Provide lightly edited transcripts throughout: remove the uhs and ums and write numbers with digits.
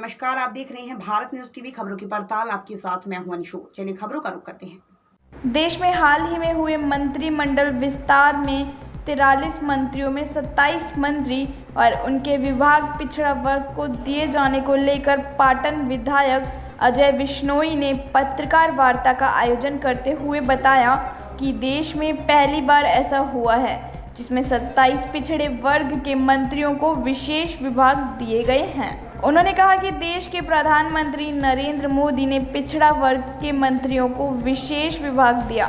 नमस्कार, आप देख रहे हैं भारत न्यूज टीवी खबरों की पड़ताल। आपके साथ मैं हूं अंशु। चलिए खबरों का रुख करते हैं। देश में हाल ही में हुए मंत्रिमंडल विस्तार में 43 मंत्रियों में 27 मंत्री और उनके विभाग पिछड़ा वर्ग को दिए जाने को लेकर पाटन विधायक अजय बिश्नोई ने पत्रकार वार्ता का आयोजन करते हुए बताया कि देश में पहली बार ऐसा हुआ है जिसमें 27 पिछड़े वर्ग के मंत्रियों को विशेष विभाग दिए गए हैं। उन्होंने कहा कि देश के प्रधानमंत्री नरेंद्र मोदी ने पिछड़ा वर्ग के मंत्रियों को विशेष विभाग दिया।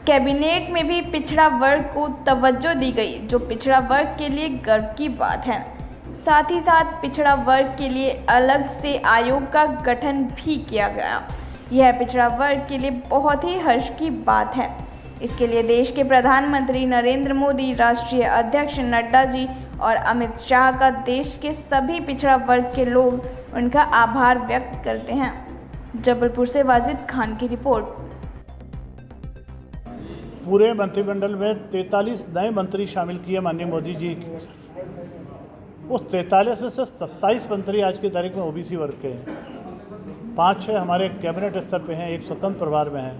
कैबिनेट में भी पिछड़ा वर्ग को तवज्जो दी गई, जो पिछड़ा वर्ग के लिए गर्व की बात है। साथ ही साथ पिछड़ा वर्ग के लिए अलग से आयोग का गठन भी किया गया। यह पिछड़ा वर्ग के लिए बहुत ही हर्ष की बात है। इसके लिए देश के प्रधानमंत्री नरेंद्र मोदी, राष्ट्रीय अध्यक्ष नड्डा जी और अमित शाह का देश के सभी पिछड़ा वर्ग के लोग उनका आभार व्यक्त करते हैं। जबलपुर से वाजिद खान की रिपोर्ट। पूरे मंत्रिमंडल में 43 नए मंत्री शामिल किए माननीय मोदी जी। उस 43 में से 27 मंत्री आज की तारीख में ओबीसी वर्ग के हैं। 5-6 हमारे कैबिनेट स्तर पे हैं, एक स्वतंत्र प्रभार में हैं।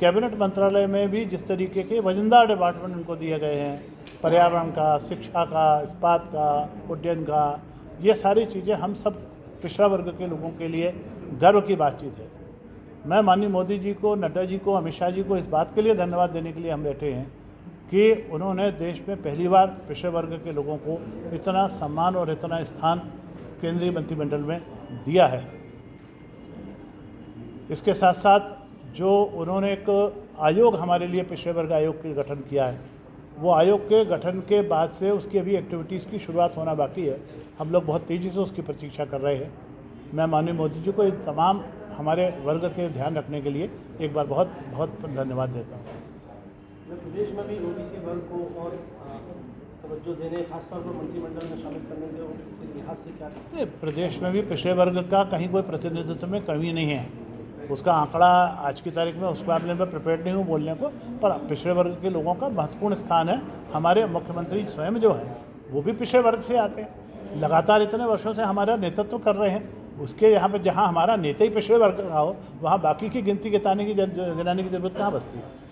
कैबिनेट मंत्रालय में भी जिस तरीके के वजनदार डिपार्टमेंट उनको दिए गए हैं, पर्यावरण का, शिक्षा का, इस्पात का, उड्डयन का, ये सारी चीज़ें हम सब पिछड़ा वर्ग के लोगों के लिए गर्व की बातचीत है। मैं माननीय मोदी जी को, नड्डा जी को, अमित शाह जी को इस बात के लिए धन्यवाद देने के लिए हम बैठे हैं कि उन्होंने देश में पहली बार पिछड़े वर्ग के लोगों को इतना सम्मान और इतना स्थान केंद्रीय मंत्रिमंडल में दिया है। इसके साथ साथ जो उन्होंने एक आयोग हमारे लिए पिछड़े वर्ग आयोग के गठन किया है, वो आयोग के गठन के बाद से उसकी अभी एक्टिविटीज़ की शुरुआत होना बाकी है। हम लोग बहुत तेज़ी से उसकी प्रतीक्षा कर रहे हैं। मैं माननीय मोदी जी को इन तमाम हमारे वर्ग के ध्यान रखने के लिए एक बार बहुत बहुत धन्यवाद देता हूँ। प्रदेश में भी ओबीसी वर्ग को और तवज्जो देने, खासतौर पर मंत्रिमंडल में शामिल करने के लिहाज से क्या प्रदेश में भी पिछड़े वर्ग का कहीं कोई प्रतिनिधित्व में कमी नहीं है। उसका आंकड़ा आज की तारीख में उस मामले में प्रिपेयर्ड नहीं हूँ बोलने को, पर पिछड़े वर्ग के लोगों का महत्वपूर्ण स्थान है। हमारे मुख्यमंत्री स्वयं जो है वो भी पिछड़े वर्ग से आते हैं, लगातार इतने वर्षों से हमारा नेतृत्व कर रहे हैं। उसके यहाँ पर जहाँ हमारा नेता ही पिछड़े वर्ग का हो, वहाँ बाकी की गिनती गिनाने की ज़रूरत कहाँ बचती है।